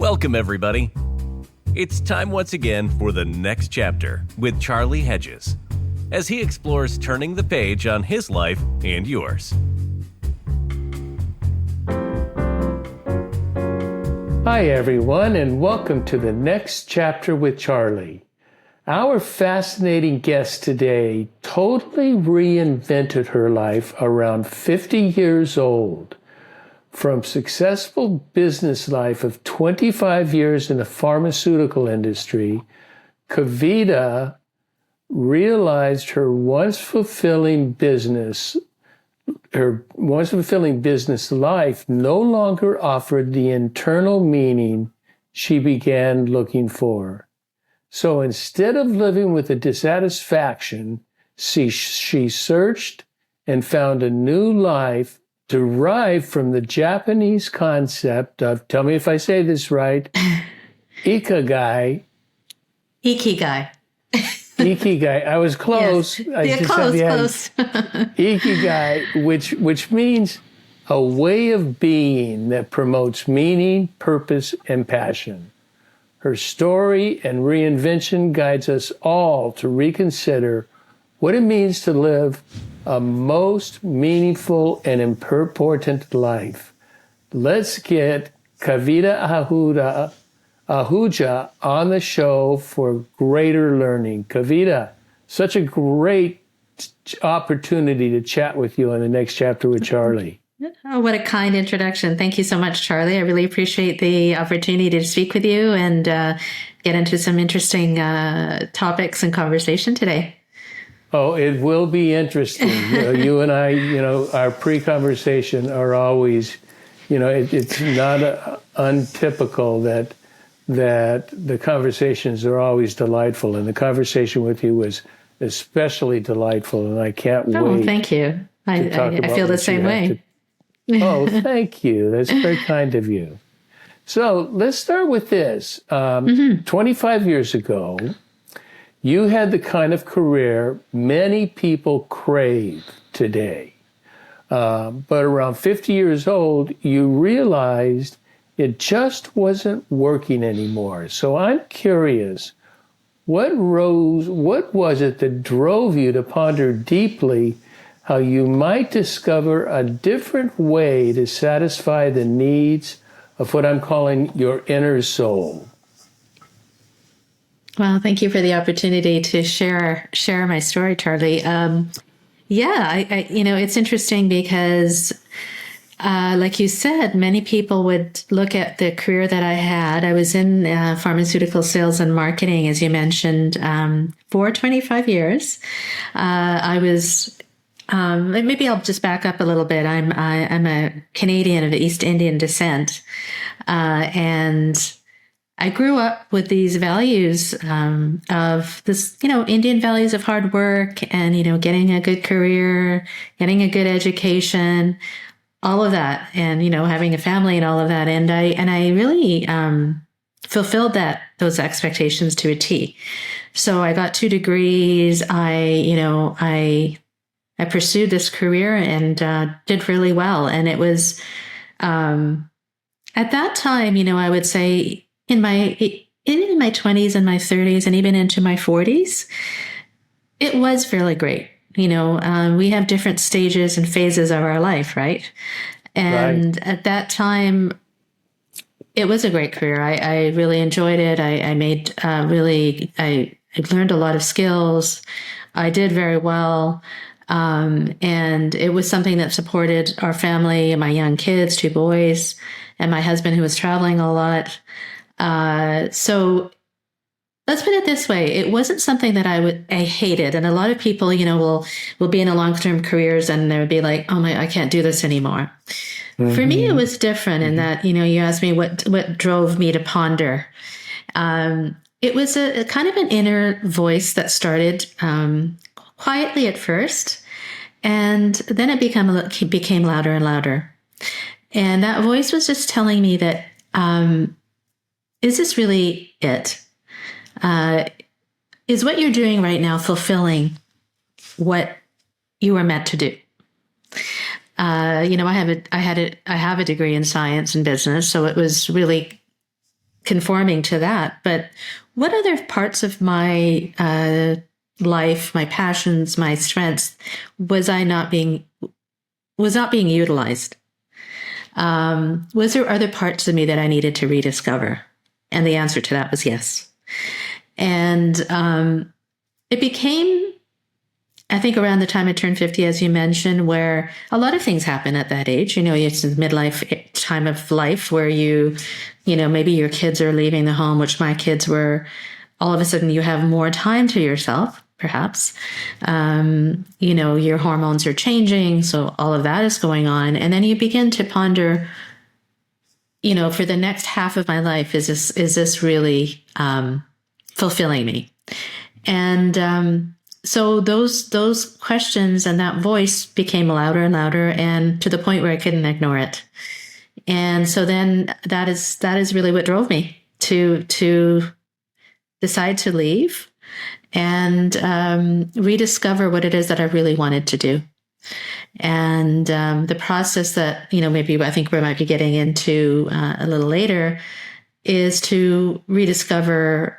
Welcome, everybody. It's time once again for the next chapter with Charlie Hedges, as he explores turning the page on his life and yours. Hi, everyone, and welcome to the next chapter with Charlie. Our fascinating guest today totally reinvented her life around 50 years old. From successful business life of 25 years in the pharmaceutical industry, Kavita realized her once fulfilling business life no longer offered the internal meaning she began looking for. So instead of living with a dissatisfaction, she searched and found a new life derived from the Japanese concept of, tell me if I say this right, Ikagi. Ikigai. I was close. Yes. Close. Ikigai, which means a way of being that promotes meaning, purpose, and passion. Her story and reinvention guides us all to reconsider what it means to live a most meaningful and important life. Let's get Kavita Ajuda on the show for greater learning. Kavita, such a great opportunity to chat with you on the next chapter with Charlie. Oh, what a kind introduction. Thank you so much, Charlie. I really appreciate the opportunity to speak with you and get into some interesting topics and conversation today. Oh, it will be interesting. You and I, our pre-conversation are always, it's not untypical that the conversations are always delightful. And the conversation with you was especially delightful. And I can't wait. Oh, thank you. I feel the same way. Oh, thank you. That's very kind of you. So let's start with this. 25 years ago, you had the kind of career many people crave today. But around 50 years old, you realized it just wasn't working anymore. So I'm curious, what was it that drove you to ponder deeply how you might discover a different way to satisfy the needs of what I'm calling your inner soul? Well, thank you for the opportunity to share my story, Charlie. It's interesting because, like you said, many people would look at the career that I had. I was in pharmaceutical sales and marketing, as you mentioned, for 25 years. I was. Maybe I'll just back up a little bit. I'm a Canadian of East Indian descent, and I grew up with these values of this, Indian values of hard work and, getting a good career, getting a good education, all of that, and, having a family and all of that. And I really fulfilled those expectations to a T. So I got 2 degrees. I pursued this career and did really well. And it was at that time, I would say, in my 20s and my 30s and even into my 40s, it was fairly great. We have different stages and phases of our life, right? And right. At that time, it was a great career. I really enjoyed it. I learned a lot of skills. I did very well. And it was something that supported our family, my young kids, 2 boys, and my husband who was traveling a lot. So let's put it this way. It wasn't something that I hated. And a lot of people, will be in a long-term careers and they would be like, oh my, I can't do this anymore. Mm-hmm. For me, it was different in that, you asked me what drove me to ponder. It was a kind of an inner voice that started, quietly at first, and then it became louder and louder. And that voice was just telling me that, is this really it? Is what you're doing right now fulfilling what you were meant to do? I have a degree in science and business, so it was really conforming to that. But what other parts of my life, my passions, my strengths, was not being utilized? Was there other parts of me that I needed to rediscover? And the answer to that was yes. And it became, I think, around the time I turned 50, as you mentioned, where a lot of things happen at that age. It's a midlife time of life where maybe your kids are leaving the home, which my kids were. All of a sudden, you have more time to yourself, perhaps. Your hormones are changing, so all of that is going on. And then you begin to ponder, for the next half of my life, is this really fulfilling me? And so those questions and that voice became louder and louder, and to the point where I couldn't ignore it. And so then that is really what drove me to decide to leave and rediscover what it is that I really wanted to do. And the process that, maybe I think we might be getting into a little later is to rediscover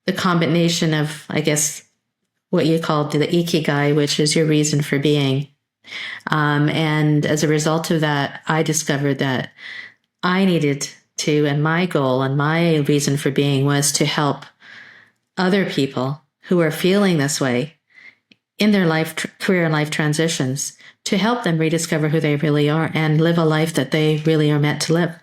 the combination of, I guess, what you call the Ikagi, which is your reason for being. And as a result of that, I discovered that I needed to, and my goal and my reason for being was to help other people who are feeling this way in their career and life transitions, to help them rediscover who they really are and live a life that they really are meant to live.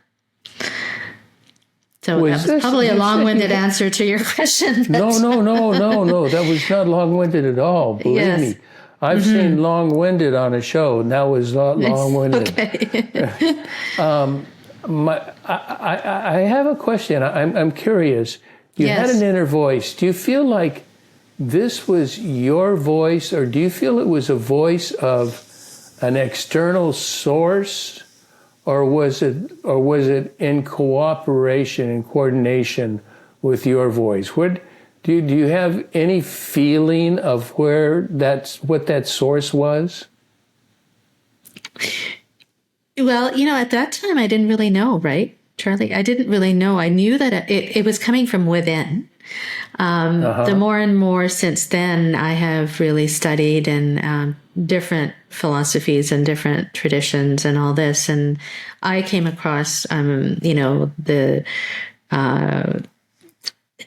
So that was probably a long-winded answer to your question. No. That was not long-winded at all. Believe me. I've seen long-winded on a show, and that was not long-winded. Okay. I have a question. I'm curious. You had an inner voice. Do you feel like this was your voice, or do you feel it was a voice of an external source, or was it in cooperation and coordination with your voice? What do you have any feeling of what that source was? Well, at that time I didn't really know, right, Charlie? I didn't really know. I knew that it was coming from within. The more and more since then, I have really studied and different philosophies and different traditions and all this. And I came across, the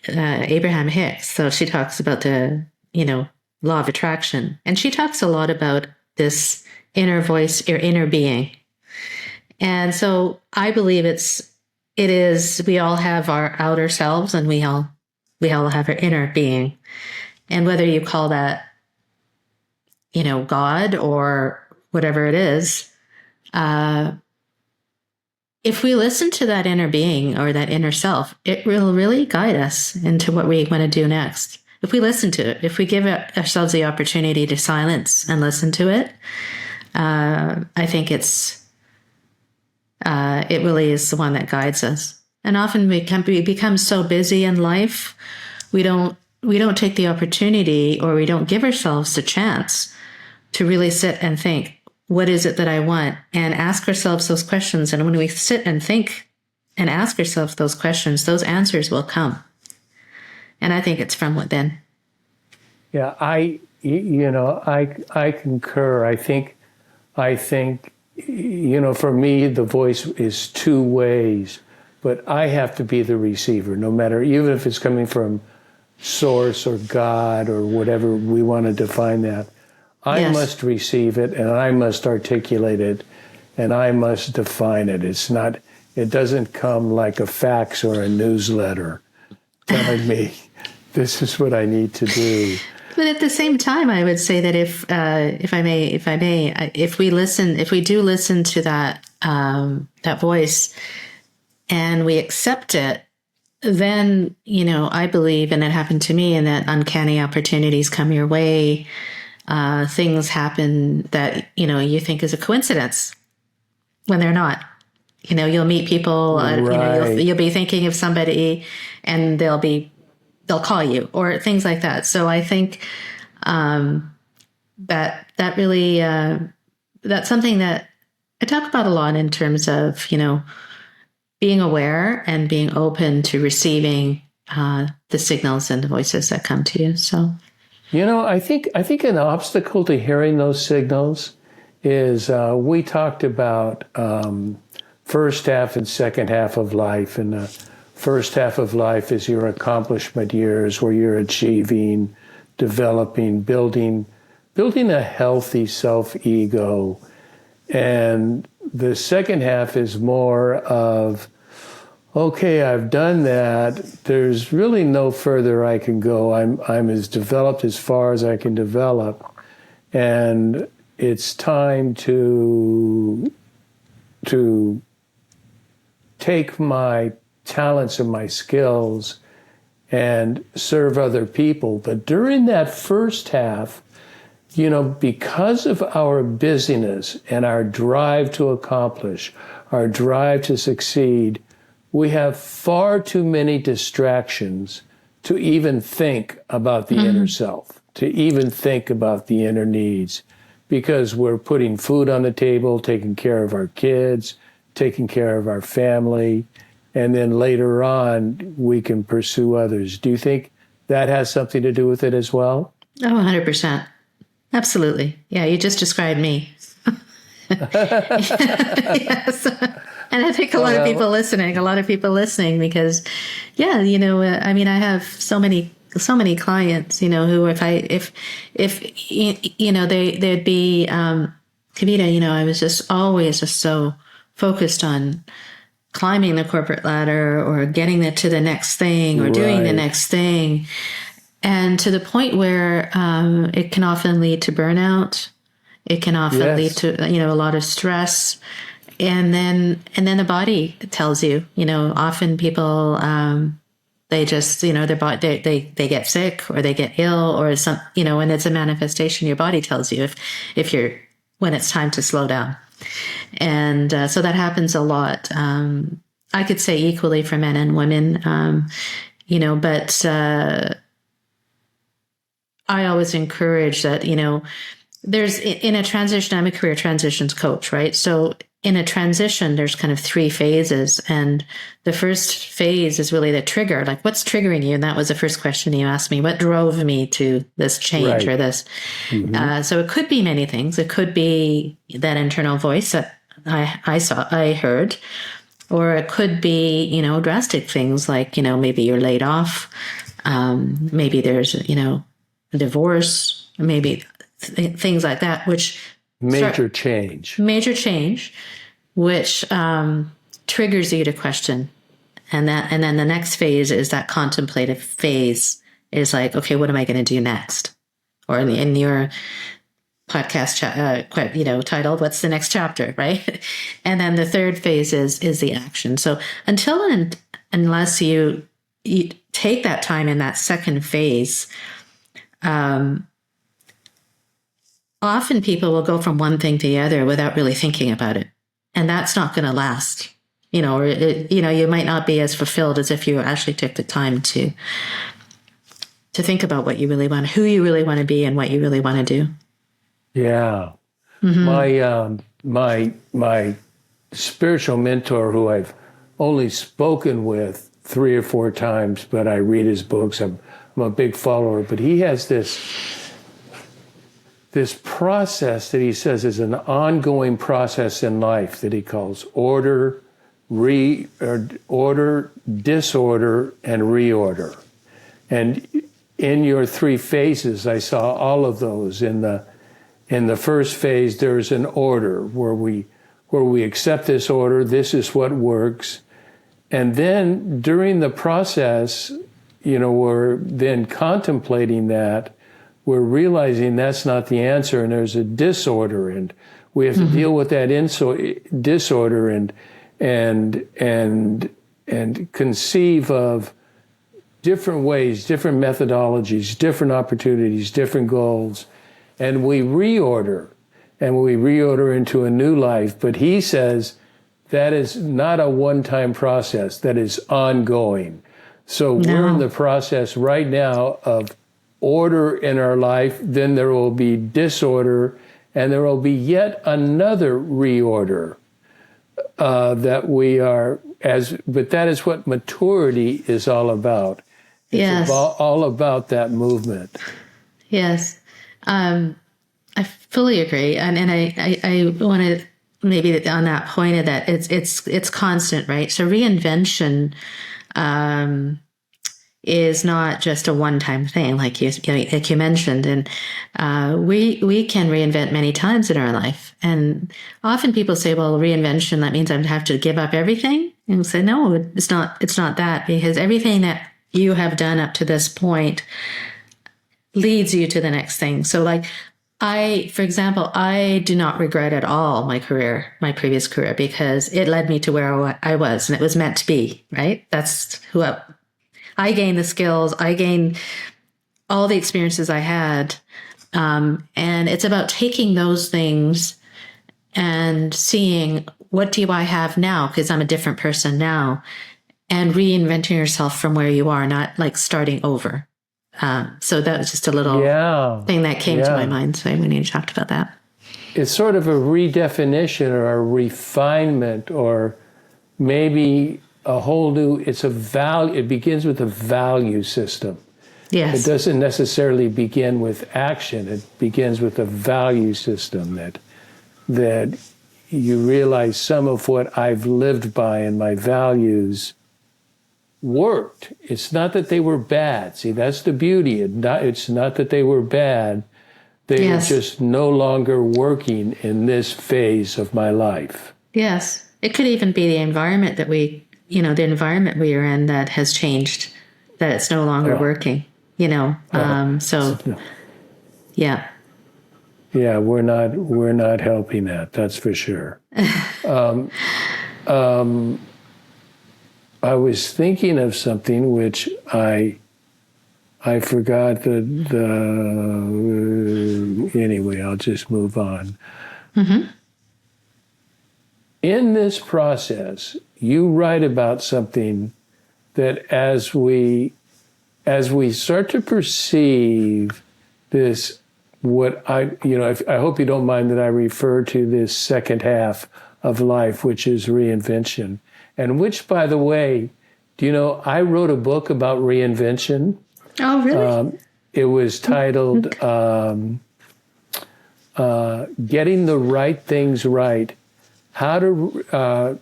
Abraham Hicks. So she talks about the, law of attraction. And she talks a lot about this inner voice or inner being. And so I believe we all have our outer selves, and we all have our inner being. And whether you call that, God or whatever it is, if we listen to that inner being or that inner self, it will really guide us into what we want to do next. If we listen to it, if we give ourselves the opportunity to silence and listen to it, I think it really is the one that guides us. And often we become so busy in life, we don't take the opportunity, or we don't give ourselves the chance to really sit and think, what is it that I want? And ask ourselves those questions. And when we sit and think and ask ourselves those questions, those answers will come. And I think it's from within. Yeah, I concur. I think, for me, the voice is two ways, but I have to be the receiver, no matter, even if it's coming from source or God or whatever we want to define that. I must receive it, and I must articulate it, and I must define it. It doesn't come like a fax or a newsletter telling me this is what I need to do. But at the same time, I would say that if we do listen to that voice and we accept it, then, I believe, and it happened to me, and that uncanny opportunities come your way. Things happen that, you think is a coincidence when they're not. You'll meet people, right. You'll be thinking of somebody and they'll call you or things like that. So I think that really, that's something that I talk about a lot in terms of, being aware and being open to receiving the signals and the voices that come to you. So, I think an obstacle to hearing those signals is we talked about first half and second half of life, and the first half of life is your accomplishment years, where you're achieving, developing, building a healthy self-ego. And the second half is more of, okay, I've done that. There's really no further I can go. I'm as developed as far as I can develop. And it's time to take my talents and my skills and serve other people. But during that first half, because of our busyness and our drive to accomplish, our drive to succeed, we have far too many distractions to even think about the inner self, to even think about the inner needs, because we're putting food on the table, taking care of our kids, taking care of our family, and then later on, we can pursue others. Do you think that has something to do with it as well? Oh, 100%. Absolutely. Yeah, you just described me. Yes. And I think a lot of people listening, because, yeah, I have so many clients, who if they'd be, Kavita, I was just always so focused on climbing the corporate ladder or getting to the next thing or doing the next thing. And to the point where it can often lead to burnout. It can often lead to, a lot of stress. And then the body tells you, often people, they just, their body, they get sick or they get ill or some, and it's a manifestation. Your body tells you when it's time to slow down. And so that happens a lot. I could say equally for men and women, but I always encourage that, there's in a transition, I'm a career transitions coach, right? So in a transition, there's kind of 3 phases. And the first phase is really the trigger, like what's triggering you? And that was the first question you asked me. What drove me to this change or this? So it could be many things. It could be that internal voice that I heard, or it could be, drastic things like, maybe you're laid off. Maybe there's, a divorce, maybe things like that, which major change, which triggers you to question. And then the next phase is that contemplative phase is like, okay, what am I going to do next? Or in your podcast, titled, what's the next chapter, right? And then the third phase is the action. So unless you take that time in that second phase, often people will go from one thing to the other without really thinking about it. And that's not going to last, or, you might not be as fulfilled as if you actually took the time to think about what you really want, who you really want to be and what you really want to do. Yeah. My spiritual mentor, who I've only spoken with 3 or 4 times, but I read his books. I'm a big follower, but he has this process that he says is an ongoing process in life that he calls order, disorder, and reorder. And in your 3 phases, I saw all of those. In the first phase, there's an order where we accept this order. This is what works. And then during the process, we're then contemplating that, we're realizing that's not the answer, and there's a disorder, and we have to deal with that disorder and conceive of different ways, different methodologies, different opportunities, different goals, and we reorder into a new life. But he says that is not a one-time process, that is ongoing. So we're in the process right now of order in our life, then there will be disorder, and there will be yet another reorder that we are but that is what maturity is all about. It's Yes. all about that movement. Yes. I fully agree. And I want to maybe on that point of that, it's constant, right? So reinvention, is not just a one-time thing, like you mentioned, and we can reinvent many times in our life. And often people say, "Well, reinvention, that means I have to give up everything." And we say, "No, it's not. It's not that, because everything that you have done up to this point leads you to the next thing." So, like for example, I do not regret at all my previous career, because it led me to where I was, and it was meant to be. Right? That's who I gained the skills, I gained all the experiences I had. And it's about taking those things and seeing, what do I have now? Because I'm a different person now, and reinventing yourself from where you are, not like starting over. So that was just a little thing that came to my mind. So when you talked about that. It's sort of a redefinition or a refinement, or maybe a whole new, it begins with a value system. Yes. It doesn't necessarily begin with action. It begins with a value system that you realize some of what I've lived by and my values worked. It's not that they were bad. See, that's the beauty. It's not that they were bad. They were just no longer working in this phase of my life. Yes. It could even be the environment that the environment we are in that has changed, that it's no longer working, so yeah. Yeah, we're not helping that. That's for sure. I was thinking of something which I forgot anyway, I'll just move on. Mm-hmm. In this process, you write about something that as we start to perceive this, I hope you don't mind that I refer to this second half of life, which is reinvention. And which, by the way, do you know, I wrote a book about reinvention. Oh, really? It was titled Getting the Right Things Right, How to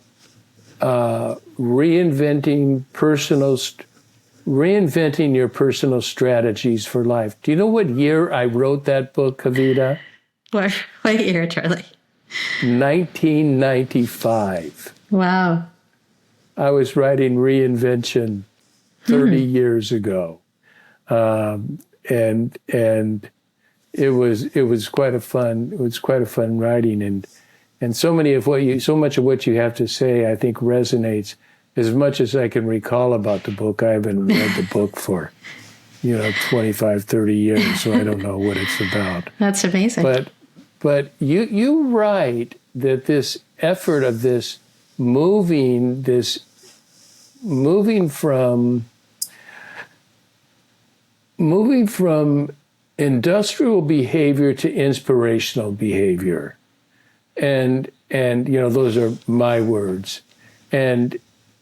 Reinventing Your Personal Strategies for Life. Do you know what year I wrote that book, Kavita? What year, Charlie? 1995. Wow. I was writing reinvention 30 years ago. And it was quite a fun writing, and so much of what you have to say, I think, resonates. As much as I can recall about the book, I haven't read the book for 25, 30 years, so I don't know what it's about. That's amazing. But you write that this effort of this moving from industrial behavior to inspirational behavior, and those are my words,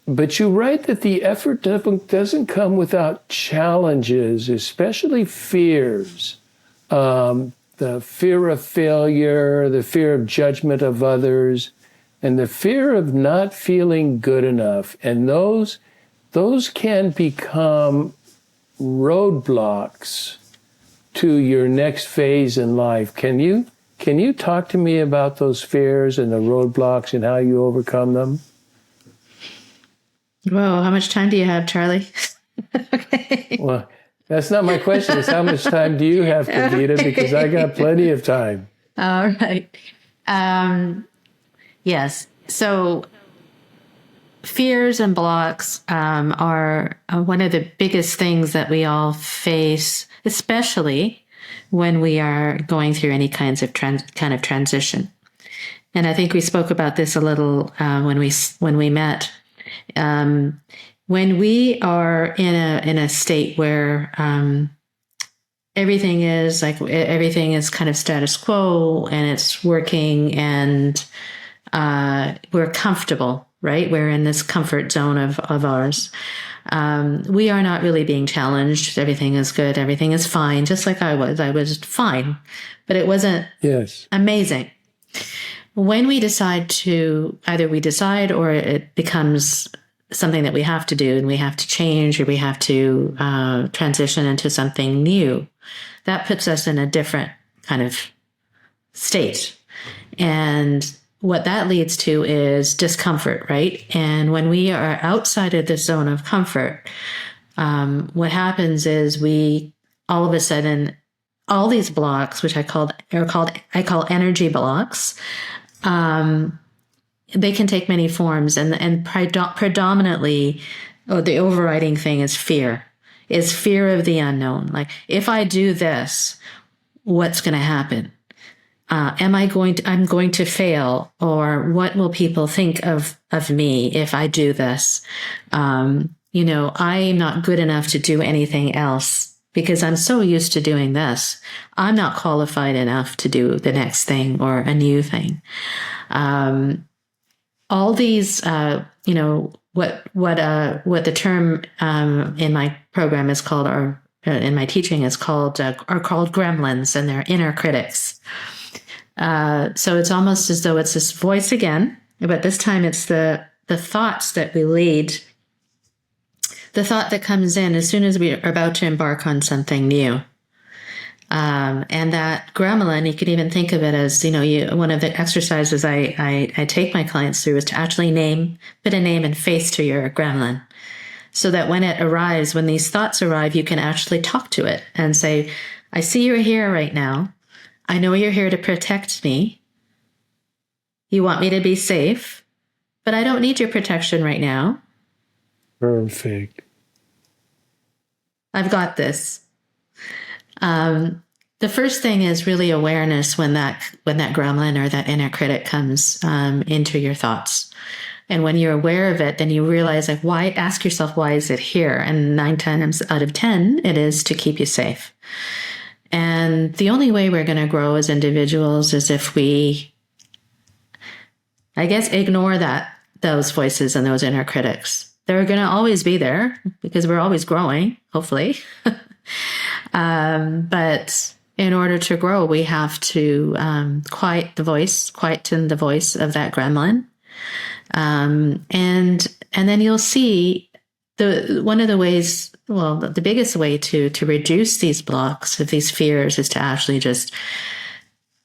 but you write that the effort doesn't come without challenges, especially fears. The fear of failure, the fear of judgment of others, and the fear of not feeling good enough. And those can become roadblocks to your next phase in life. Can you talk to me about those fears and the roadblocks and how you overcome them? Whoa, how much time do you have, Charlie? Okay. Well, that's not my question. It's how much time do you have, Kavita? Okay. Because I got plenty of time. All right. Yes. So fears and blocks are one of the biggest things that we all face, especially when we are going through any kind of transition. And I think we spoke about this a little when we met. When we are in a state where everything is kind of status quo and it's working and we're comfortable, right? We're in this comfort zone of ours. We are not really being challenged. Everything is good. Everything is fine. Just like I was fine, but it wasn't amazing. When we decide either we decide or it becomes something that we have to do and we have to change or we have to transition into something new, that puts us in a different kind of state. And what that leads to is discomfort, right? And when we are outside of the zone of comfort, what happens is we all of a sudden, all these blocks, which I call energy blocks, they can take many forms, and predominantly, the overriding thing is fear of the unknown. Like, if I do this, what's going to happen? I'm going to fail, or what will people think of me if I do this? I'm not good enough to do anything else because I'm so used to doing this. I'm not qualified enough to do the next thing or a new thing. All these, what the term in my program is called, or in my teaching is called, are called gremlins, and they're inner critics. So it's almost as though it's this voice again, but this time it's the thoughts that we lead, the thought that comes in as soon as we are about to embark on something new. And that gremlin, you could even think of it as, one of the exercises I take my clients through is to actually put a name and face to your gremlin, so that when it arrives, when these thoughts arrive, you can actually talk to it and say, I see you're here right now. I know you're here to protect me. You want me to be safe, but I don't need your protection right now. Perfect. I've got this. The first thing is really awareness when that gremlin or that inner critic comes into your thoughts. And when you're aware of it, then you realize, ask yourself, why is it here? And 9 times out of 10, it is to keep you safe. And the only way we're going to grow as individuals is if we, ignore those voices and those inner critics. They're going to always be there because we're always growing, hopefully. But in order to grow, we have to quieten the voice of that gremlin. And then you'll see one of the ways, the biggest way to reduce these blocks of these fears is to actually just,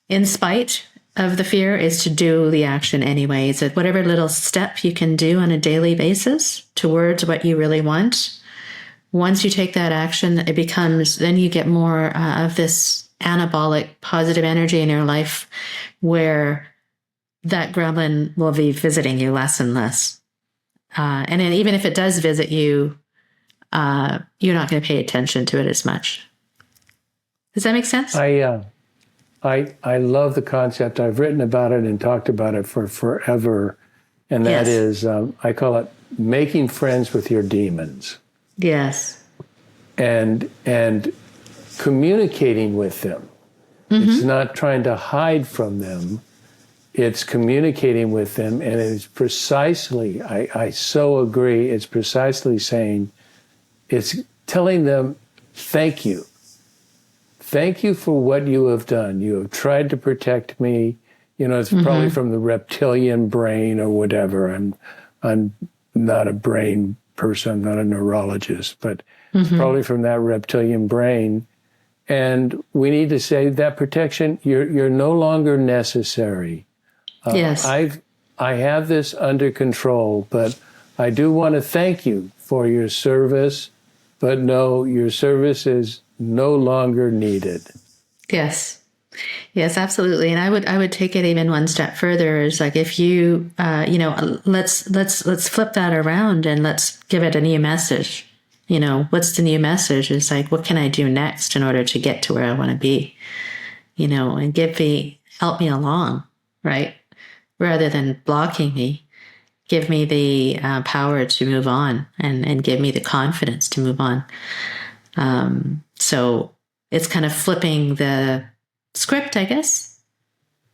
in spite of the fear, is to do the action anyway. It's whatever little step you can do on a daily basis towards what you really want. Once you take that action, then you get more of this anabolic positive energy in your life, where that gremlin will be visiting you less and less. And then even if it does visit you, you're not going to pay attention to it as much. Does that make sense? I love the concept. I've written about it and talked about it for forever. And that is, I call it making friends with your demons. Yes. And communicating with them. Mm-hmm. It's not trying to hide from them. It's communicating with them. And it's precisely, I so agree, it's precisely saying, it's telling them, thank you. Thank you for what you have done. You have tried to protect me. It's probably from the reptilian brain or whatever. I'm not a brain person, I'm not a neurologist, but it's probably from that reptilian brain. And we need to say that protection, you're no longer necessary. Yes. I have this under control, but I do want to thank you for your service, but no, your service is no longer needed. Yes. Yes, absolutely. And I would take it even one step further. Is like, if you, let's flip that around and let's give it a new message. What's the new message? It's like, what can I do next in order to get to where I want to be? And help me along, right? Rather than blocking me, give me the power to move on and give me the confidence to move on. So it's kind of flipping the script, I guess.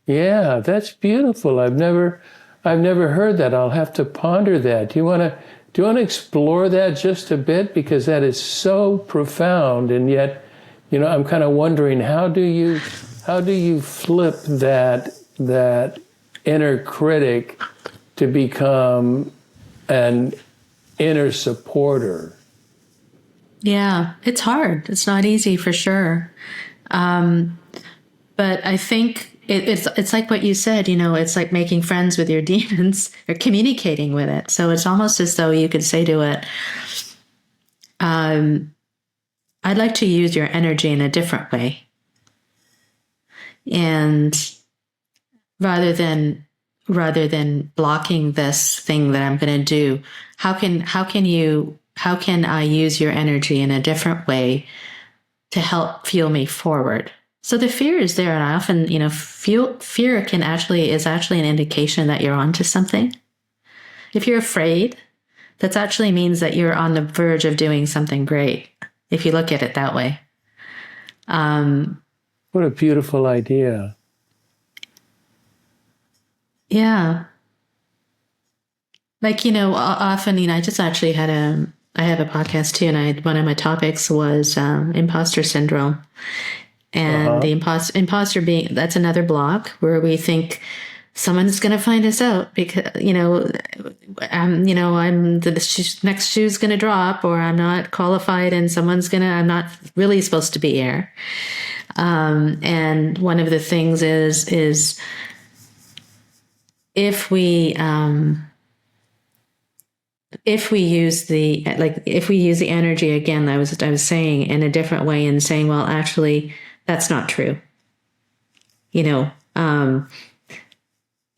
Yeah, that's beautiful. I've never I've never heard that. I'll have to ponder that. Do you want to explore that just a bit? Because that is so profound, and yet, I'm kind of wondering, how do you flip that inner critic to become an inner supporter? Yeah, it's hard. It's not easy for sure. But I think it's like what you said, it's like making friends with your demons or communicating with it. So it's almost as though you could say to it, I'd like to use your energy in a different way. And rather than blocking this thing that I'm going to do, how can I use your energy in a different way to help fuel me forward? So the fear is there, and I often, fear is actually an indication that you're onto something. If you're afraid, that actually means that you're on the verge of doing something great, if you look at it that way. What a beautiful idea. Yeah. Like, often, I just actually I have a podcast too, and one of my topics was imposter syndrome. And the imposter being, that's another block where we think someone's going to find us out because, I'm the next shoe's going to drop, or I'm not qualified and I'm not really supposed to be here. And one of the things is if we use the energy again, I was saying in a different way, and saying, well, actually, that's not true. You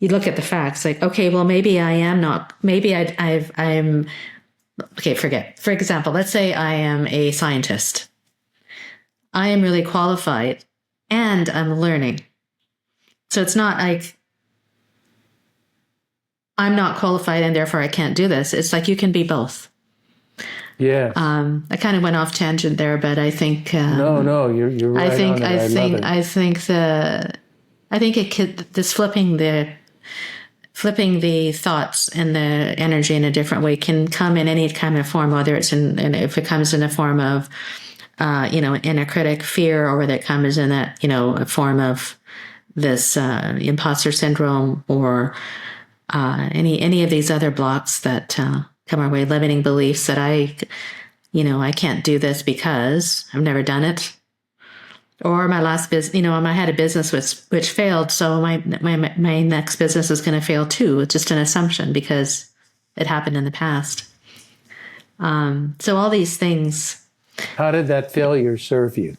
look at the facts, like, okay, well, maybe I am not, maybe I'm, okay, forget. For example, let's say I am a scientist. I am really qualified and I'm learning. So it's not like I'm not qualified and therefore I can't do this. It's like you can be both. Yeah. I kind of went off tangent there, but I think no, you're right. I think this flipping the thoughts and the energy in a different way can come in any kind of form, whether it's if it comes in a form of inner critic, fear, or whether it comes in that a form of this imposter syndrome, or any of these other blocks that come our way, limiting beliefs that I can't do this because I've never done it, or my last business, I had a business which failed, so my next business is going to fail too. It's just an assumption because it happened in the past. So all these things. How did that failure serve you?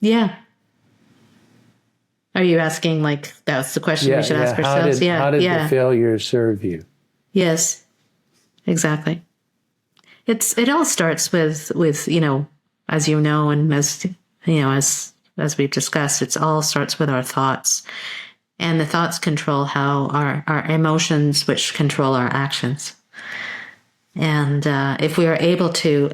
Yeah. Are you asking, like, that's the question we should ask ourselves? How did the failure serve you? Yes, exactly. It all starts with as you know, and as we've discussed, it all starts with our thoughts, and the thoughts control how our emotions, which control our actions. And if we are able to,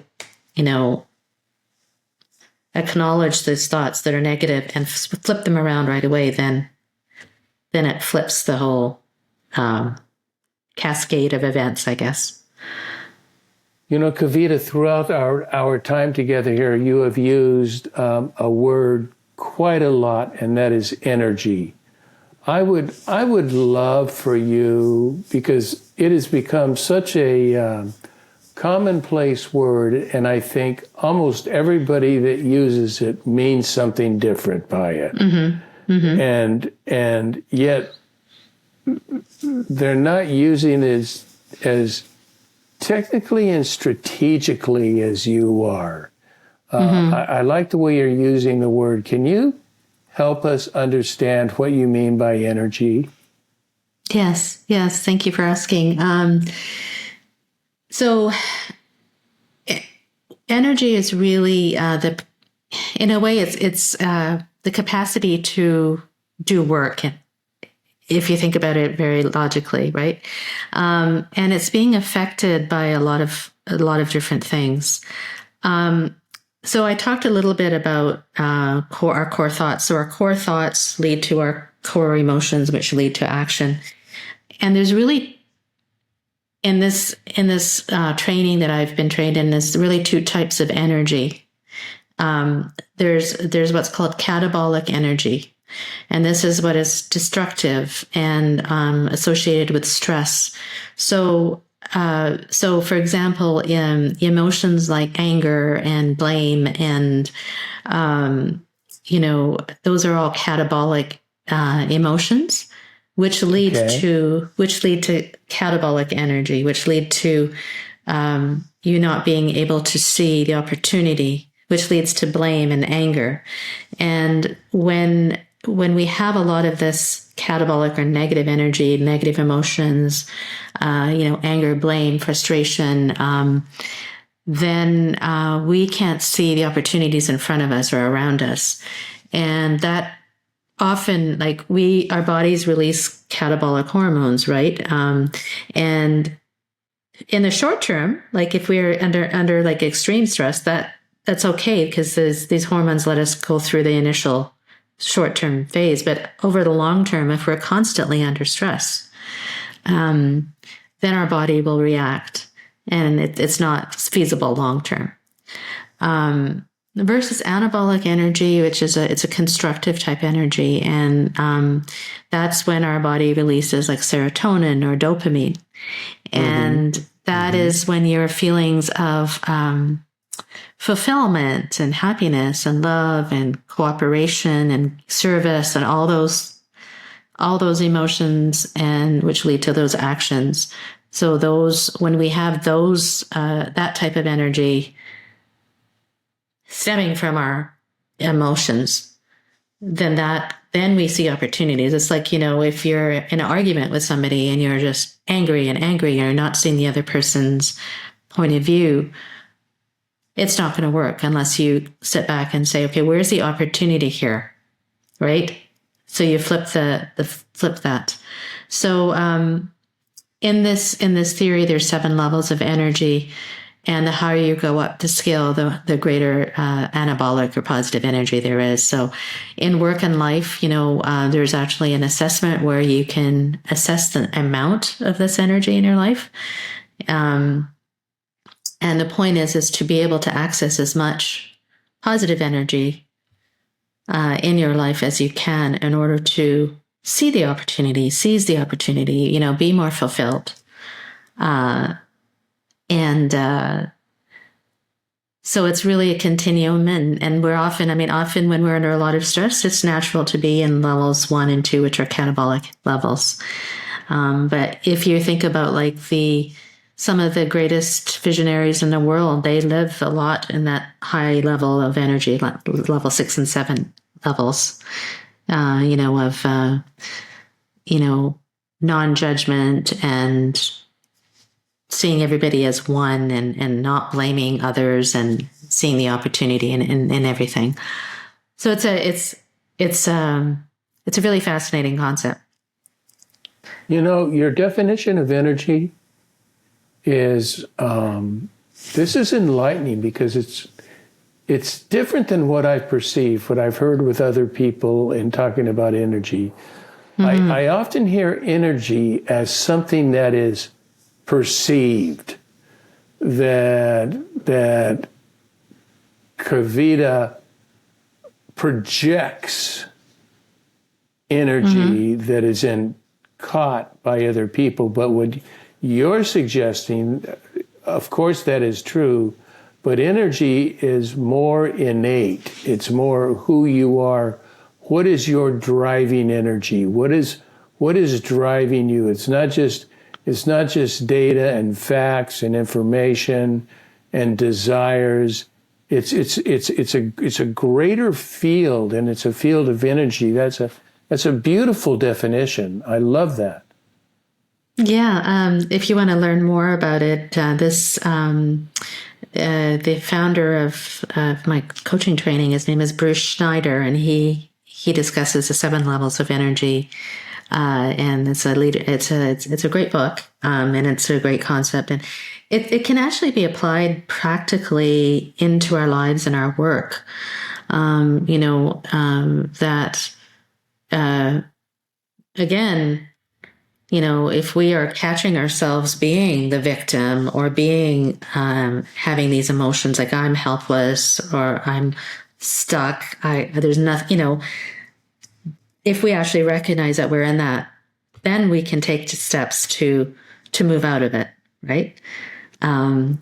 acknowledge those thoughts that are negative and flip them around right away, then it flips the whole cascade of events, I guess. Kavita, throughout our time together here, you have used a word quite a lot, and that is energy. I would love for you, because it has become such a commonplace word, and I think almost everybody that uses it means something different by it. Mm-hmm. Mm-hmm. And yet they're not using it as technically and strategically as you are. I like the way you're using the word. Can you help us understand what you mean by energy? Yes. Thank you for asking. So energy is really in a way, it's the capacity to do work, if you think about it very logically, right? And it's being affected by a lot of different things. So I talked a little bit about our core thoughts. So our core thoughts lead to our core emotions, which lead to action. And there's really, in this training that I've been trained in, there's really two types of energy. There's what's called catabolic energy. And this is what is destructive and associated with stress. So for example, in emotions like anger and blame and, those are all catabolic emotions, which lead to catabolic energy, which lead to you not being able to see the opportunity, which leads to blame and anger. And when we have a lot of this catabolic or negative energy, negative emotions, anger, blame, frustration, then we can't see the opportunities in front of us or around us. And that often, our bodies release catabolic hormones, right? And in the short term, if we're under extreme stress, that's okay, because these hormones let us go through the initial short-term phase. But over the long term, if we're constantly under stress, then our body will react, and it's not feasible long term. Versus anabolic energy, which is it's a constructive type energy, and that's when our body releases serotonin or dopamine, and that is when your feelings of fulfillment and happiness and love and cooperation and service and all those emotions, and which lead to those actions. So when we have that type of energy stemming from our emotions, then we see opportunities. It's if you're in an argument with somebody and you're just angry and you're not seeing the other person's point of view, it's not going to work unless you sit back and say, okay, where's the opportunity here? Right? So you flip that. So, in this theory, there's 7 levels of energy, and the higher you go up the scale, the greater anabolic or positive energy there is. So in work and life, there's actually an assessment where you can assess the amount of this energy in your life. And the point is to be able to access as much positive energy in your life as you can in order to seize the opportunity, be more fulfilled. So it's really a continuum, and we're often when we're under a lot of stress, it's natural to be in levels 1 and 2, which are catabolic levels. But if you think about some of the greatest visionaries in the world, they live a lot in that high level of energy, level 6 and 7 levels, non-judgment and seeing everybody as one, and not blaming others, and seeing the opportunity in everything. So it's a really fascinating concept. Your definition of energy is this is enlightening, because it's different than what I've perceived, what I've heard with other people in talking about energy. Mm-hmm. I often hear energy as something that is perceived, that Kavita projects energy that is caught by other people. But what you're suggesting, of course that is true, but energy is more innate. It's more who you are. What is your driving energy? What is driving you? It's not just data and facts and information and desires. It's a greater field, and it's a field of energy. That's a beautiful definition. I love that. Yeah. If you want to learn more about it, the founder of my coaching training, his name is Bruce Schneider, and he discusses the 7 levels of energy. And it's a great book, and it's a great concept, and it can actually be applied practically into our lives and our work. That again, if we are catching ourselves being the victim or being having these emotions like I'm helpless or I'm stuck, there's nothing, if we actually recognize that we're in that, then we can take steps to move out of it, right? And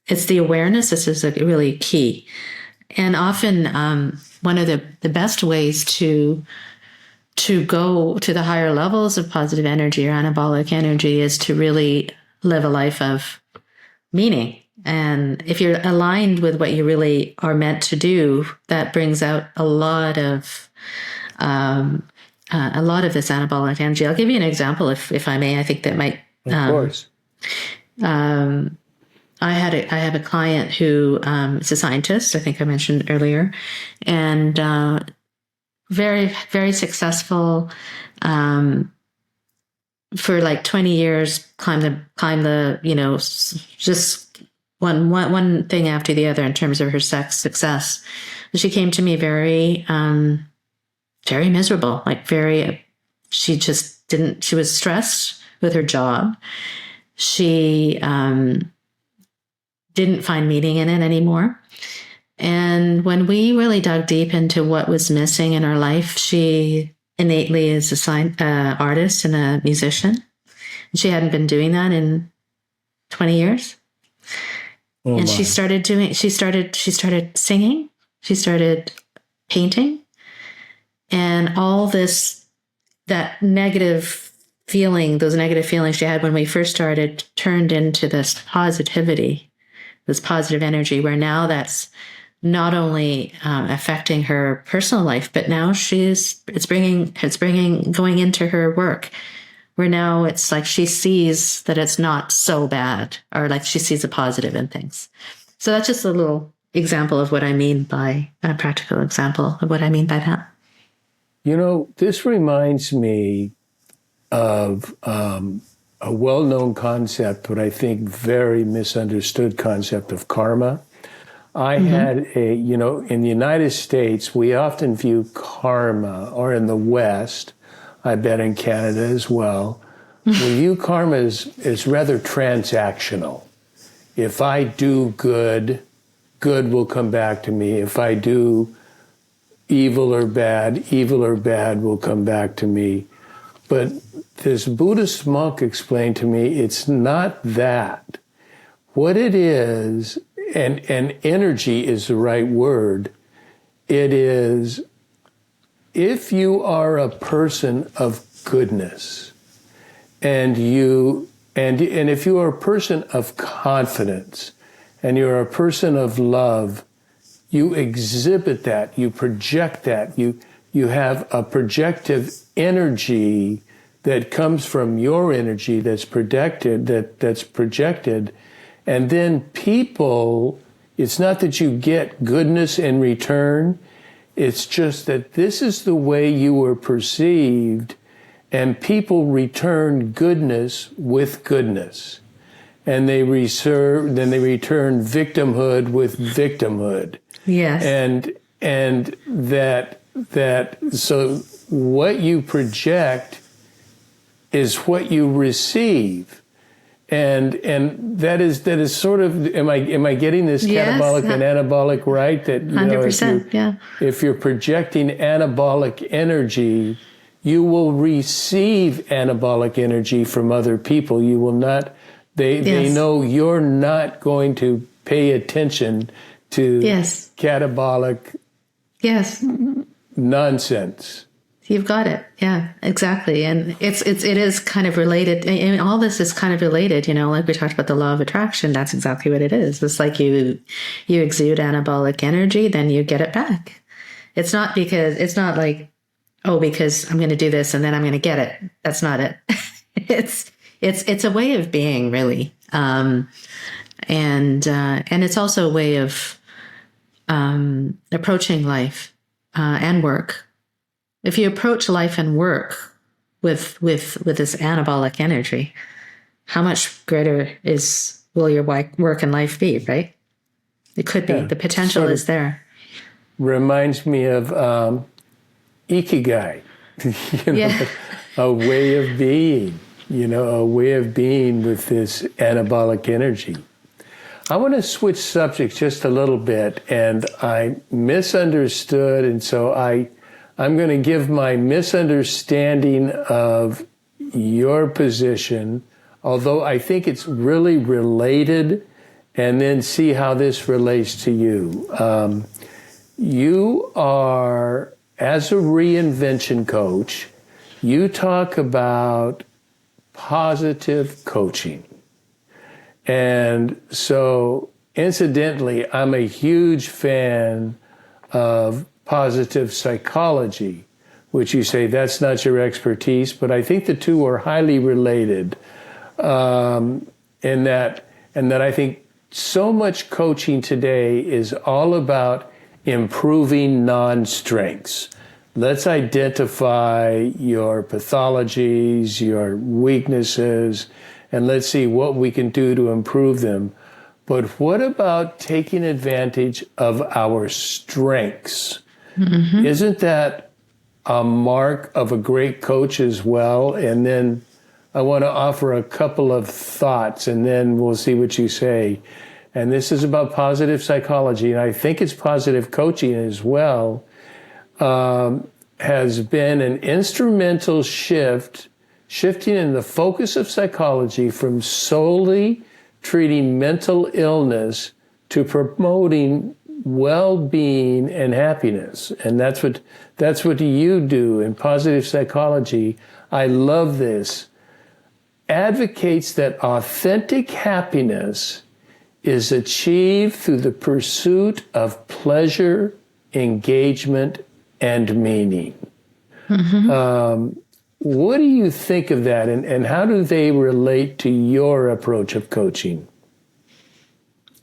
it's the awareness. This is really key. And often one of the best ways to go to the higher levels of positive energy or anabolic energy is to really live a life of meaning. And if you're aligned with what you really are meant to do, that brings out a lot of this anabolic energy. I'll give you an example, if I may. I think that might. Of course. I have a client who is a scientist. I think I mentioned earlier, and very, very successful. For like 20 years, climb the just one thing after the other in terms of her success. She came to me very very miserable, she just didn't. She was stressed with her job. She didn't find meaning in it anymore. And when we really dug deep into what was missing in her life, she innately is a artist and a musician. She hadn't been doing that in 20 years. Oh and my. she started singing, she started painting, and all that negative feeling, those negative feelings she had when we first started turned into this positivity, this positive energy, where now that's not only affecting her personal life, but now it's going into her work, where now it's like she sees that it's not so bad, or like she sees a positive in things. So that's just a little example of what I mean by a practical example of what I mean by that. This reminds me of a well-known concept, but I think very misunderstood concept of karma. I had in the United States, we often view karma, or in the West, I bet in Canada as well, we view karma as rather transactional. If I do good will come back to me. If I do evil or bad will come back to me. But this Buddhist monk explained to me it's not that. What it is, and energy is the right word, it is, if you are a person of goodness, and if you are a person of confidence, and you're a person of love, you exhibit that, you project that, you have a projective energy that comes from your energy that's projected, and then people, it's not that you get goodness in return, it's just that this is the way you were perceived, and people return goodness with goodness. And they return victimhood with victimhood. Yes. And that so what you project is what you receive. And that is sort of, am I getting this catabolic and anabolic right? That 100%, if you're projecting anabolic energy, you will receive anabolic energy from other people. You will not. They know you're not going to pay attention to catabolic nonsense. You've got it. Yeah, exactly. And it is kind of related. I mean, all this is kind of related, like we talked about the law of attraction. That's exactly what it is. It's like you exude anabolic energy, then you get it back. It's not like, because I'm going to do this and then I'm going to get it. That's not it. It's a way of being, really. And it's also a way of approaching life and work. If you approach life and work with this anabolic energy, how much greater will your work and life be, right? It could be. The potential is there. Reminds me of Ikagi. Yeah. a way of being, a way of being with this anabolic energy. I want to switch subjects just a little bit, and I misunderstood, and so I'm going to give my misunderstanding of your position, although I think it's really related, and then see how this relates to you. You are, as a reinvention coach, you talk about positive coaching. And so, incidentally, I'm a huge fan of positive psychology, which you say that's not your expertise, but I think the two are highly related. In that I think so much coaching today is all about improving non-strengths. Let's identify your pathologies, your weaknesses, and let's see what we can do to improve them. But what about taking advantage of our strengths? Mm-hmm. Isn't that a mark of a great coach as well? And then I want to offer a couple of thoughts, and then we'll see what you say. And this is about positive psychology, and I think it's positive coaching as well, has been an instrumental shifting in the focus of psychology from solely treating mental illness to promoting well-being and happiness. And that's what you do in positive psychology. I love this. Advocates that authentic happiness is achieved through the pursuit of pleasure, engagement, and meaning. Mm-hmm. What do you think of that, and how do they relate to your approach of coaching?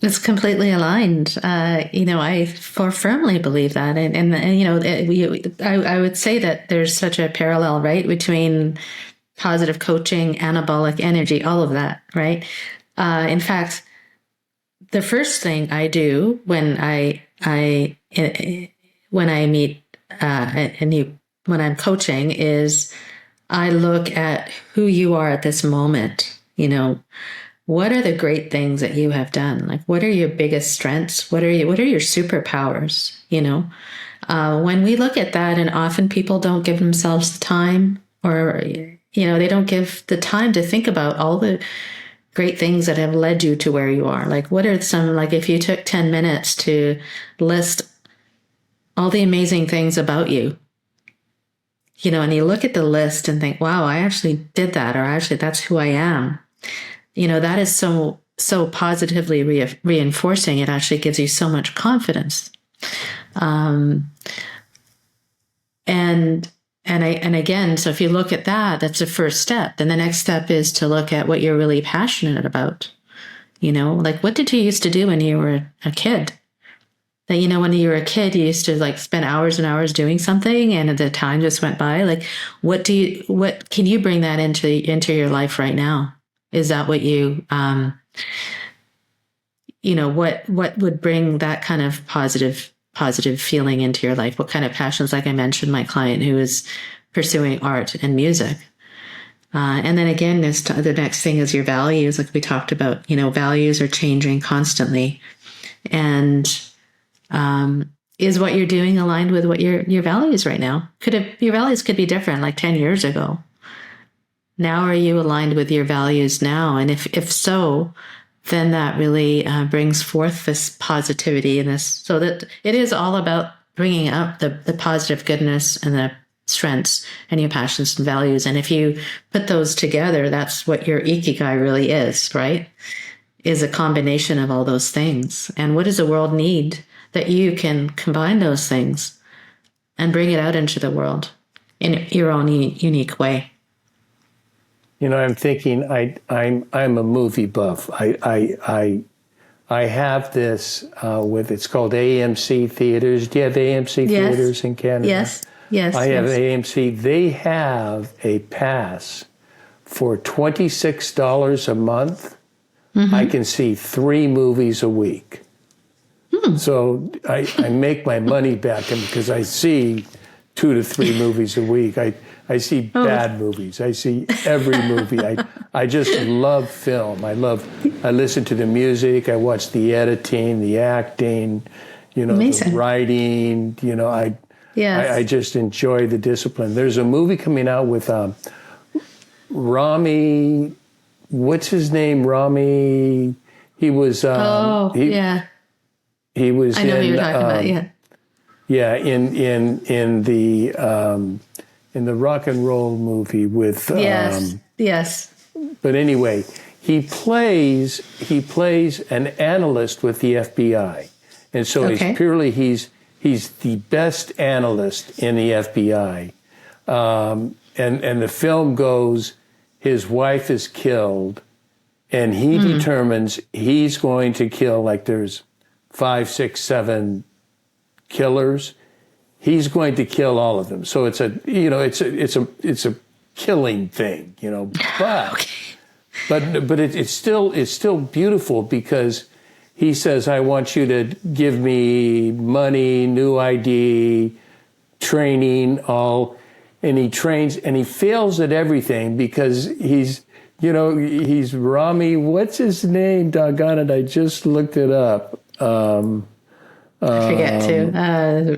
It's completely aligned. I firmly believe that. I would say that there's such a parallel, right, between positive coaching, anabolic energy, all of that, right? In fact, the first thing I do when I'm coaching is I look at who you are at this moment. What are the great things that you have done? Like, what are your biggest strengths? What are your superpowers? When we look at that, and often people don't give themselves the time, or, they don't give the time to think about all the great things that have led you to where you are. Like, what are some, like, if you took 10 minutes to list all the amazing things about you, and you look at the list and think, wow, I actually did that, or actually that's who I am. That is so positively reinforcing. It actually gives you so much confidence. And again, so if you look at that, that's the first step. Then the next step is to look at what you're really passionate about. Like, what did you used to do when you were a kid? That, when you were a kid, you used to spend hours and hours doing something, and the time just went by. Like, what can you bring that into your life right now? Is that what you, what would bring that kind of positive feeling into your life? What kind of passions? Like I mentioned, my client who is pursuing art and music. And then again, the next thing is your values. Like we talked about, values are changing constantly. And is what you're doing aligned with what your values right now? Your values could be different, like 10 years ago. Now, are you aligned with your values now? And if so, then that really brings forth this positivity and this, so that it is all about bringing up the positive goodness and the strengths and your passions and values. And if you put those together, that's what your Ikagi really is, right? Is a combination of all those things. And what does the world need that you can combine those things and bring it out into the world in your own unique way? I'm thinking I'm a movie buff. I have this it's called AMC theaters. Do you have AMC theaters in Canada? Yes. I have AMC. They have a pass for $26 a month. Mm-hmm. I can see 3 movies a week. So I make my money back because I see 2 to 3 movies a week. I see bad movies. I see every movie. I just love film. I listen to the music. I watch the editing, the acting, Amazing. the writing. I just enjoy the discipline. There's a movie coming out with Rami. What's his name? Rami. He was. He was. I know who you're talking about. Yeah. Yeah, in the rock and roll movie with. Yes. But anyway, he plays an analyst with the FBI, and so he's the best analyst in the FBI, and the film goes, his wife is killed, and he determines he's going to kill, like there's 5, 6, 7 killers. He's going to kill all of them. So it's a killing thing, but it's still beautiful, because he says, I want you to give me money, new ID, training, and he trains, and he fails at everything because he's Rami. What's his name? Doggone it. I just looked it up. I forget too. I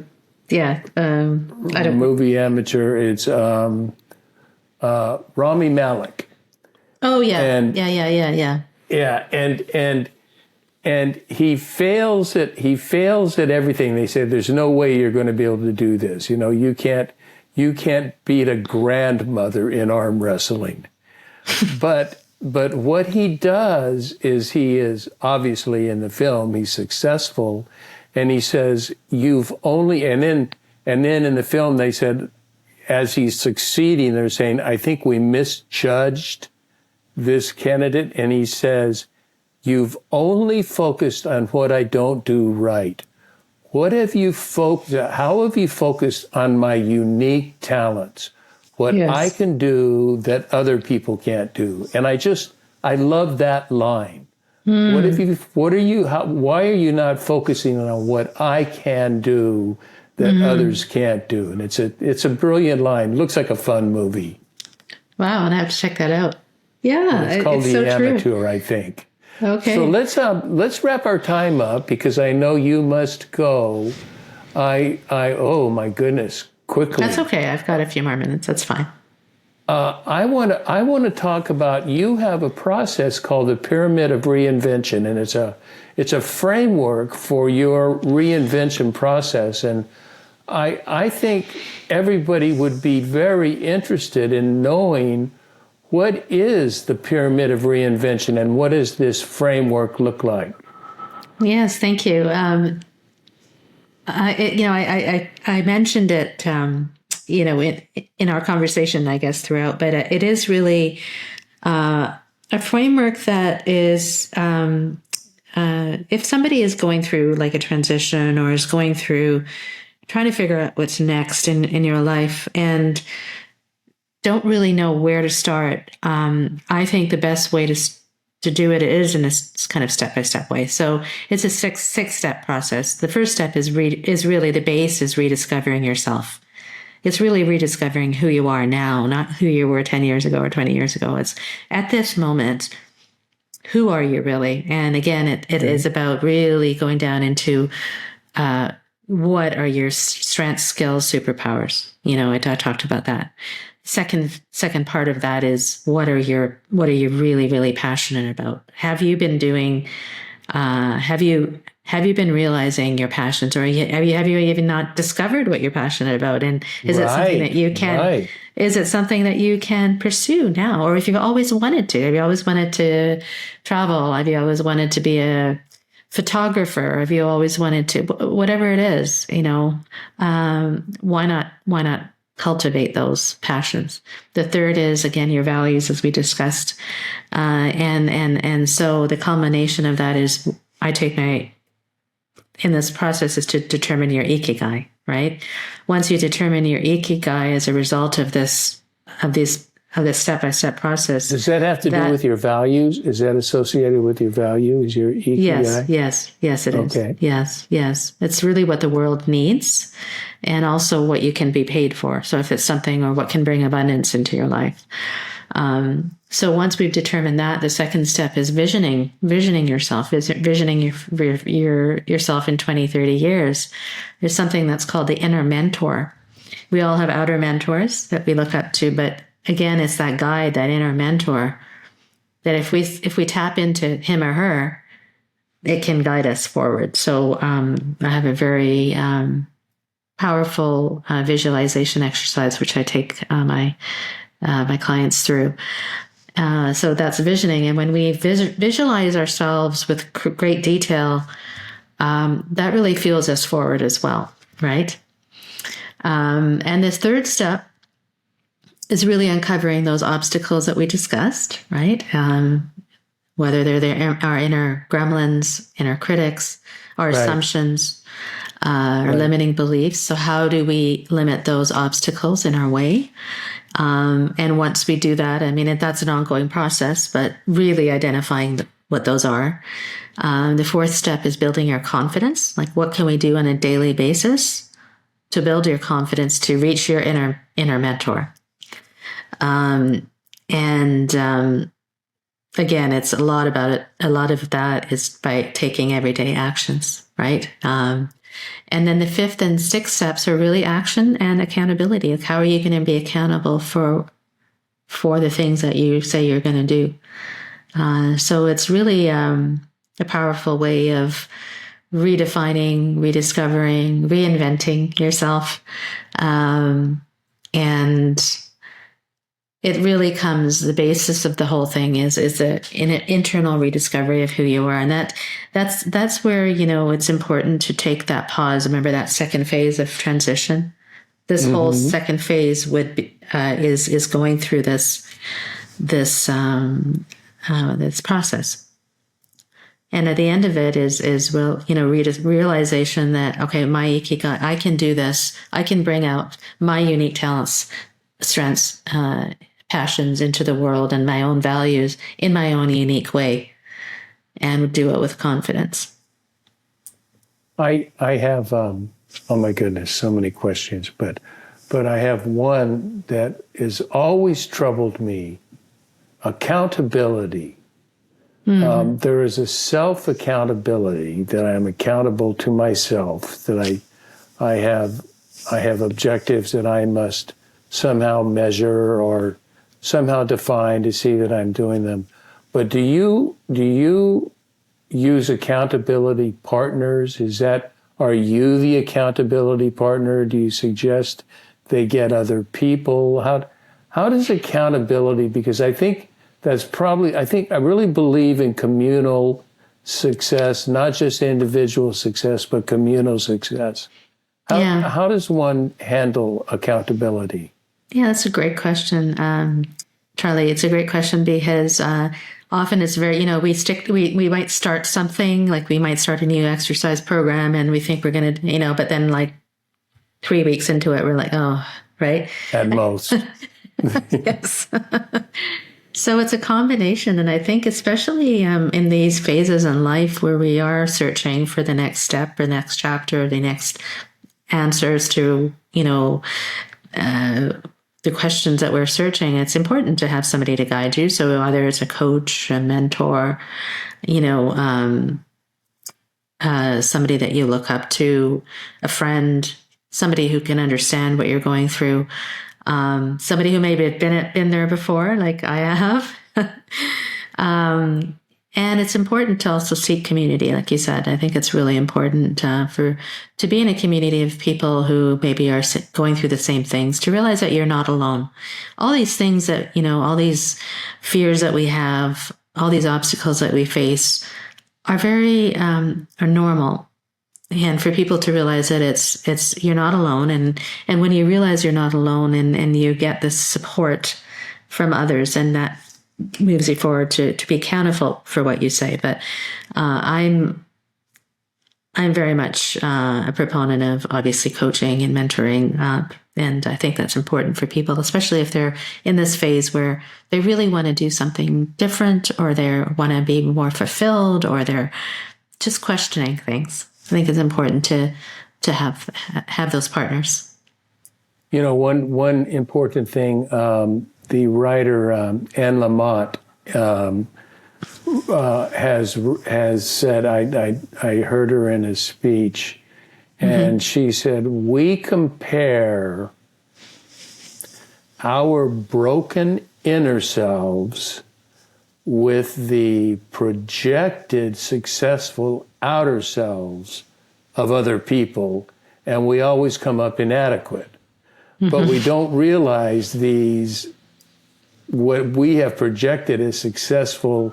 don't. Movie amateur. It's Rami Malek. Oh yeah. Yeah, and he fails at everything. They say there's no way you're going to be able to do this. You can't beat a grandmother in arm wrestling. But what he does is, he is obviously, in the film, he's successful, and he says, you've only, and then in the film they said, as he's succeeding, they're saying, I think we misjudged this candidate, and he says, you've only focused on what I don't do right. How have you focused on my unique talents? What I can do that other people can't do? And I love that line. Why are you not focusing on what I can do that others can't do? And it's a brilliant line. It looks like a fun movie. Wow, and I have to check that out. Yeah, it's called The so Amateur, true. I think. Okay. So let's wrap our time up, because I know you must go. Oh my goodness, quickly. That's okay. I've got a few more minutes. That's fine. I want to talk about, you have a process called the Pyramid of Reinvention, and it's a framework for your reinvention process. And I think everybody would be very interested in knowing, what is the Pyramid of Reinvention, and what does this framework look like? Yes, thank you. I mentioned it, in our conversation, I guess, throughout, but it is really a framework that is, if somebody is going through like a transition, or is going through trying to figure out what's next in your life, and don't really know where to start, I think the best way to do it is in this kind of step-by-step way. So it's a six-step process. The first step is really, the base is rediscovering yourself. It's really rediscovering who you are now, not who you were 10 years ago or 20 years ago. It's at this moment, who are you really? And again, it is about really going down into what are your strengths, skills, superpowers. I talked about that. Second part of that is, what are you really, really passionate about? Have you been doing, have you been realizing your passions, or have you even not discovered what you're passionate about? And is it something that you can, is it something that you can pursue now? Or if you've always wanted to, have you always wanted to travel? Have you always wanted to be a photographer? Have you always wanted to, whatever it is, why not cultivate those passions? The third is, again, your values, as we discussed. And so the culmination of that is, in this process, is to determine your Ikagi, right? Once you determine your Ikagi as a result of these this step-by-step process. Does that have to do with your values? Is that associated with your values, your Ikagi? Yes, it is. Okay. Yes. It's really what the world needs and also what you can be paid for. So if it's something or what can bring abundance into your life. So once we've determined that, the second step is visioning yourself, visioning yourself in 20, 30 years. There's something that's called the inner mentor. We all have outer mentors that we look up to, but again, it's that guide, that inner mentor, that if we tap into him or her, it can guide us forward. So I have a very powerful visualization exercise, which I take my clients through. So that's visioning. And when we visualize ourselves with great detail, that really fuels us forward as well, right? And this third step is really uncovering those obstacles that we discussed, right? Whether they're our inner gremlins, inner critics, our assumptions, our limiting beliefs. So how do we limit those obstacles in our way? And once we do that, I mean, that's an ongoing process, but really identifying what those are. The fourth step is building your confidence. Like, what can we do on a daily basis to build your confidence to reach your inner mentor? Again, it's a lot about it. A lot of that is by taking everyday actions, right? And then the fifth and sixth steps are really action and accountability. Like, how are you going to be accountable for the things that you say you're going to do? So it's really a powerful way of redefining, rediscovering, reinventing yourself. And it really comes, the basis of the whole thing is an internal rediscovery of who you are. And that's where, it's important to take that pause. Remember that second phase of transition? This whole second phase would be, is going through this process. And at the end of it is realization that, okay, my Ikigai, I can do this. I can bring out my unique talents, strengths, passions into the world and my own values in my own unique way, and do it with confidence. I have, oh my goodness, so many questions, but I have one that has always troubled me: accountability. There is a self-accountability, that I am accountable to myself, that I have objectives that I must somehow measure or somehow define to see that I'm doing them. But do you use accountability partners? Are you the accountability partner? Do you suggest they get other people? How does accountability, because I really believe in communal success, not just individual success, but communal success. How does one handle accountability? Yeah, that's a great question, Charlie. It's a great question because often it's very, we might start something, like we might start a new exercise program and we think we're going to, but then like 3 weeks into it, we're like, oh, right? At most. Yes. So it's a combination. And I think especially in these phases in life where we are searching for the next step or next chapter, the next answers to, the questions that we're searching, it's important to have somebody to guide you. So whether it's a coach, a mentor, somebody that you look up to, a friend, somebody who can understand what you're going through, somebody who maybe had been there before, like I have. And it's important to also seek community, like you said. I think it's really important to be in a community of people who maybe are going through the same things, to realize that you're not alone. All these things that, all these fears that we have, all these obstacles that we face are very, are normal. And for people to realize that it's you're not alone. And when you realize you're not alone and you get this support from others, and that moves you forward to be accountable for what you say. But I'm very much a proponent of obviously coaching and mentoring And I think that's important for people, especially if they're in this phase where they really want to do something different, or they want to be more fulfilled, or they're just questioning things. I think it's important to have those partners. You know, one important thing, the writer Anne Lamott has said. I heard her in a speech, and she said, "We compare our broken inner selves with the projected successful outer selves of other people, and we always come up inadequate." But we don't realize what we have projected as successful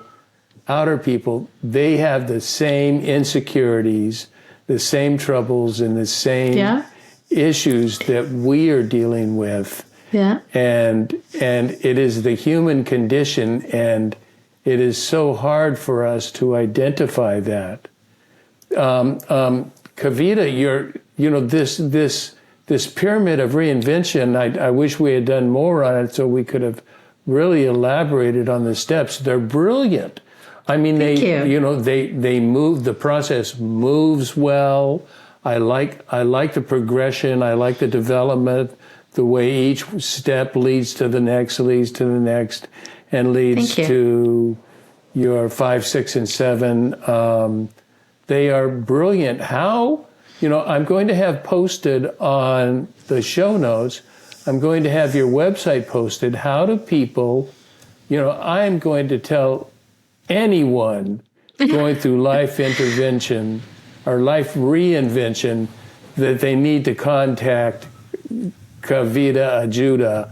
outer people, they have the same insecurities, the same troubles, and the same issues that we are dealing with. Yeah. And it is the human condition, and it is so hard for us to identify that. Kavita, this pyramid of reinvention, I wish we had done more on it so we could have really elaborated on the steps. They're brilliant. I mean, they move, the process moves well. I like the progression. I like the development, the way each step leads to the next, and leads to your 5, 6, and 7. They are brilliant. How? I'm going to have posted on the show notes, I'm going to have your website posted. How do people, I'm going to tell anyone going through life intervention or life reinvention that they need to contact Kavita Ajuda.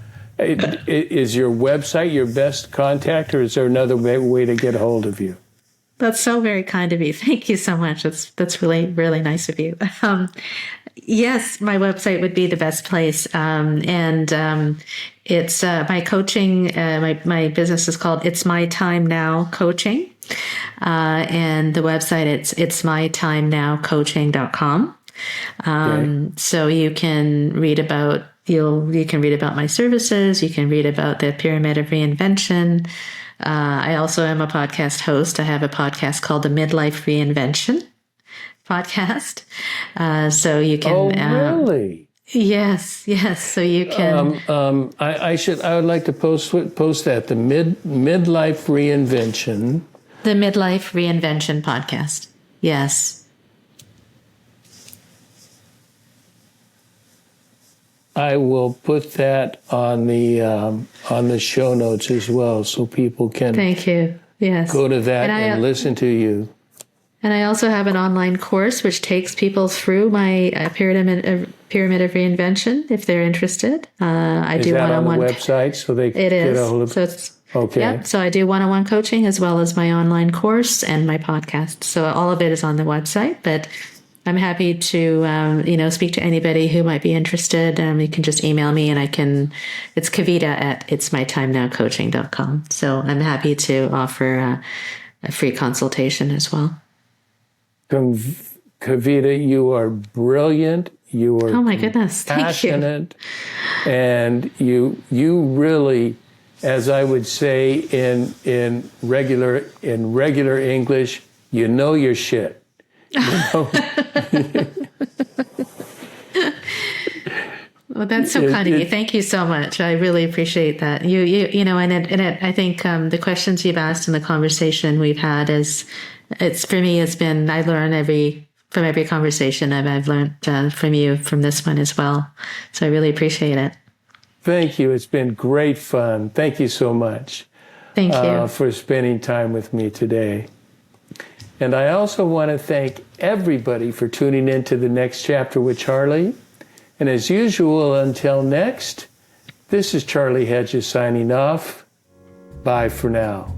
Is your website your best contact, or is there another way to get a hold of you? That's so very kind of you. Thank you so much. That's really, really nice of you. Yes, my website would be the best place. It's my coaching, my business is called It's My Time Now Coaching. And the website, it's mytimenowcoaching.com. So you can read about, my services. You can read about the Pyramid of Reinvention. I also am a podcast host. I have a podcast called the Midlife Reinvention Podcast. So you can. Oh, really? Yes. So you can. I would like to post that, the Midlife Reinvention. The Midlife Reinvention Podcast. Yes. I will put that on the show notes as well, so people can. Thank you. Yes. Go to that and listen to you. And I also have an online course which takes people through my pyramid of reinvention if they're interested. I do one-on-one. On the website, so they can get a hold of. So it's okay. Yeah. So I do one-on-one coaching as well as my online course and my podcast. So all of it is on the website, but I'm happy to, speak to anybody who might be interested. You can just email me, and it's Kavita at itsmytimenowcoaching.com. So I'm happy to offer a free consultation as well. Kavita, you are brilliant. You are oh my goodness, passionate, and you really, as I would say in regular English, you know your shit. Well, that's so kind of you. Thank you so much. I really appreciate that. I think the questions you've asked and the conversation we've had for me has been, I learn from every conversation I've learned from you from this one as well. So I really appreciate it. Thank you. It's been great fun. Thank you so much. Thank you for spending time with me today. And I also want to thank everybody for tuning in to the next chapter with Charlie. And as usual, until next, this is Charlie Hedges signing off. Bye for now.